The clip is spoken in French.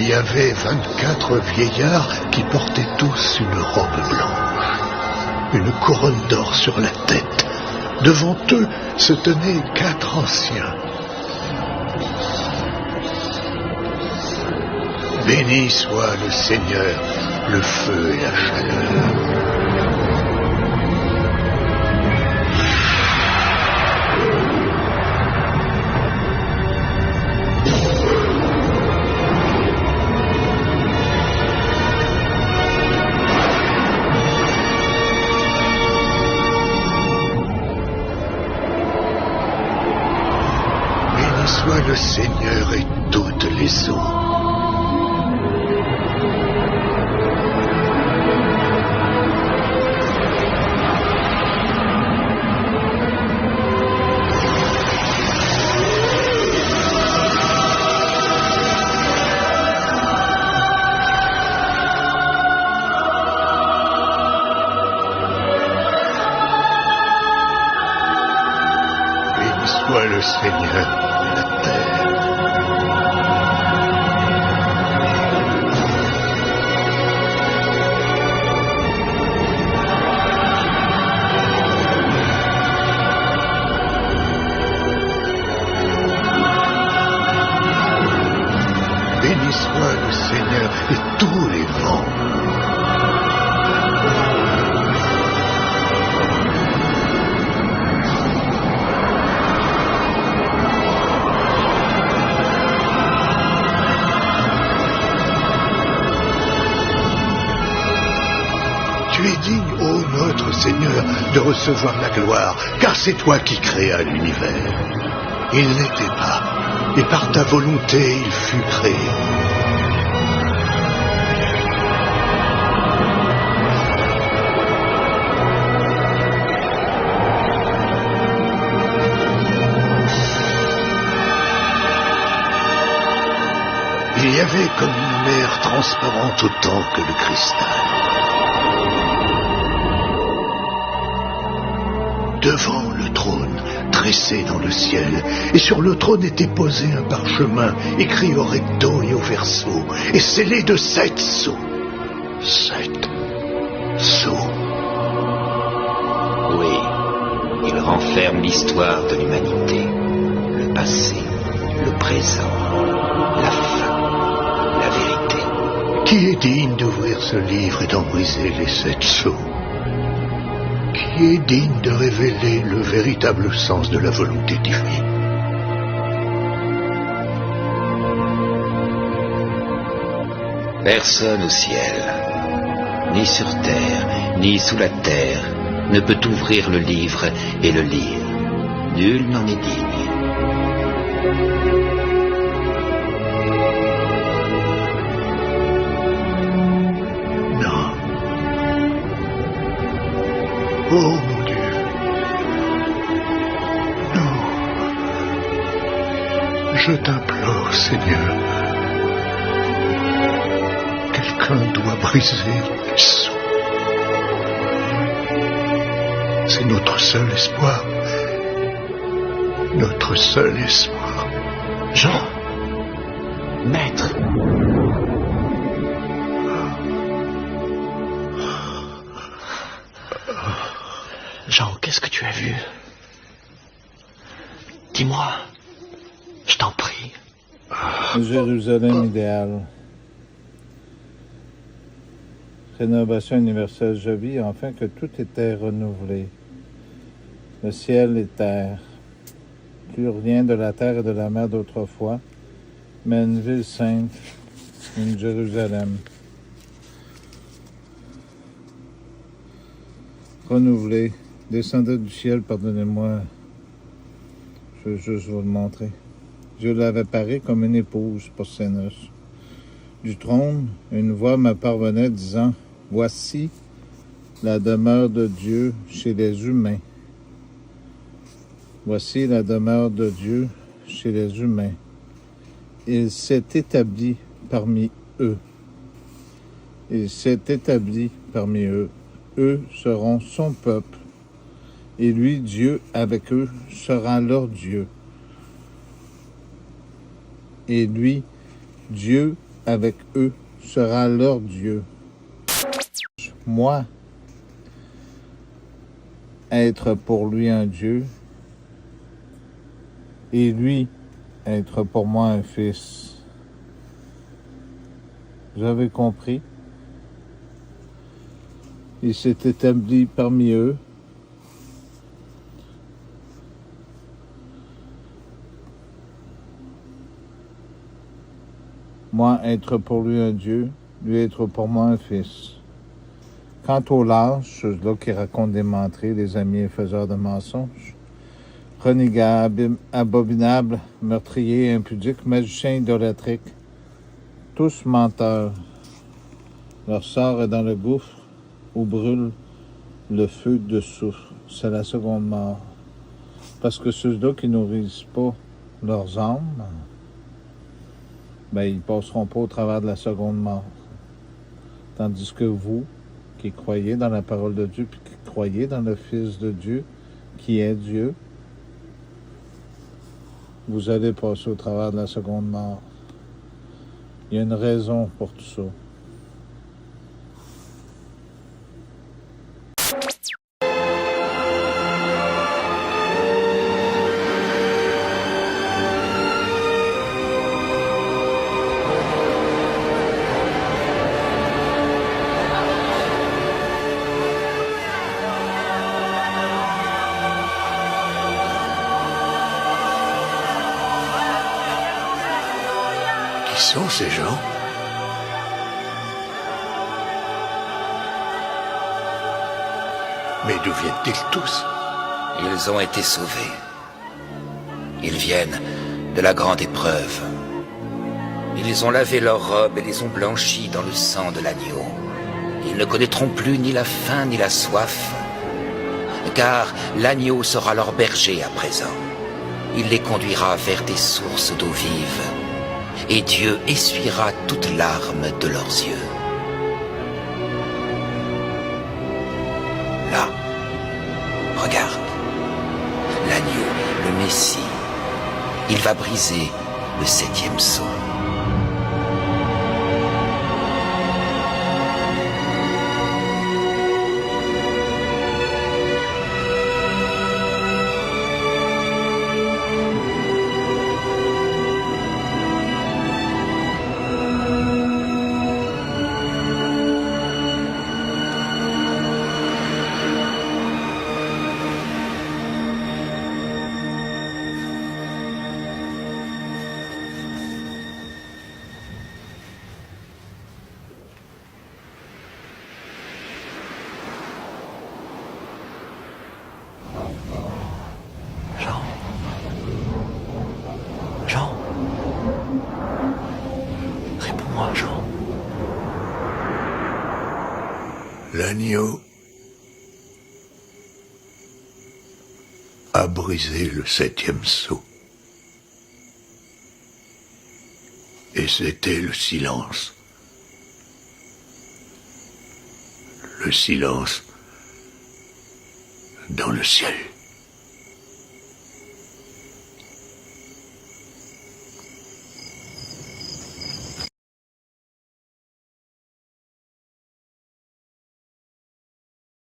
Il y avait 24 vieillards qui portaient tous une robe blanche, une couronne d'or sur la tête. Devant eux se tenaient 4 anciens. Béni soit le Seigneur, le feu et la chaleur. Béni soit le Seigneur et toutes les eaux. Soit le Seigneur de la terre. Béni soit le Seigneur et tous les vents. Tu es digne, ô notre Seigneur, de recevoir la gloire, car c'est toi qui créas l'univers. Il n'était pas, et par ta volonté il fut créé. Il y avait comme une mer transparente autant que le cristal. Devant le trône, tressé dans le ciel, et sur le trône était posé un parchemin, écrit au recto et au verso, et scellé de 7 sceaux. 7 sceaux. Oui, il renferme l'histoire de l'humanité, le passé, le présent, la fin, la vérité. Qui est digne d'ouvrir ce livre et d'en briser les 7 sceaux? Qui est digne de révéler le véritable sens de la volonté divine? Personne au ciel, ni sur terre, ni sous la terre, ne peut ouvrir le livre et le lire. Nul n'en est digne. Non. Oh mon Dieu. Non. Je t'implore, Seigneur. Quelqu'un doit briser les sceaux. C'est notre seul espoir. Notre seul espoir. Jean, maître. Jean, qu'est-ce que tu as vu? Dis-moi, je t'en prie. Jérusalem idéal. Rénovation universelle. Je vis enfin que tout était renouvelé. Le ciel et terre. Plus rien de la terre et de la mer d'autrefois, mais une ville sainte, une Jérusalem. Renouvelé. Descendez du ciel, pardonnez-moi. Je veux juste vous le montrer. Je l'avais paré comme une épouse pour ses noces. Du trône, une voix me parvenait disant « Voici la demeure de Dieu chez les humains. Voici la demeure de Dieu chez les humains. Il s'est établi parmi eux. Il s'est établi parmi eux. Eux seront son peuple. Et lui, Dieu, avec eux, sera leur Dieu. Et lui, Dieu, avec eux sera leur Dieu. Moi, être pour lui un Dieu, et lui, être pour moi un fils. Vous avez compris? Il s'est établi parmi eux. Moi, être pour lui un Dieu, lui être pour moi un fils. Quant aux lâches, ceux-là qui racontent des menteries, les amis et faiseurs de mensonges, renégats, abominables, meurtriers, impudiques, magiciens idolâtriques, tous menteurs. Leur sort est dans le gouffre où brûle le feu de soufre. C'est la seconde mort. Parce que ceux-là qui nourrissent pas leurs âmes, ben, ils passeront pas au travers de la seconde mort. Tandis que vous, qui croyez dans la parole de Dieu, puis qui croyez dans le Fils de Dieu, qui est Dieu, vous allez passer au travers de la seconde mort. Il y a une raison pour tout ça. Qui sont ces gens? Mais d'où viennent-ils tous? Ils ont été sauvés. Ils viennent de la grande épreuve. Ils ont lavé leurs robes et les ont blanchies dans le sang de l'agneau. Ils ne connaîtront plus ni la faim ni la soif, car l'agneau sera leur berger à présent. Il les conduira vers des sources d'eau vive, et Dieu essuiera toute larme de leurs yeux. Là, regarde, l'agneau, le Messie, il va briser le 7e sceau. Jean. Réponds-moi, Jean. L'agneau a brisé le 7e sceau. Et c'était le silence. Le silence dans le ciel.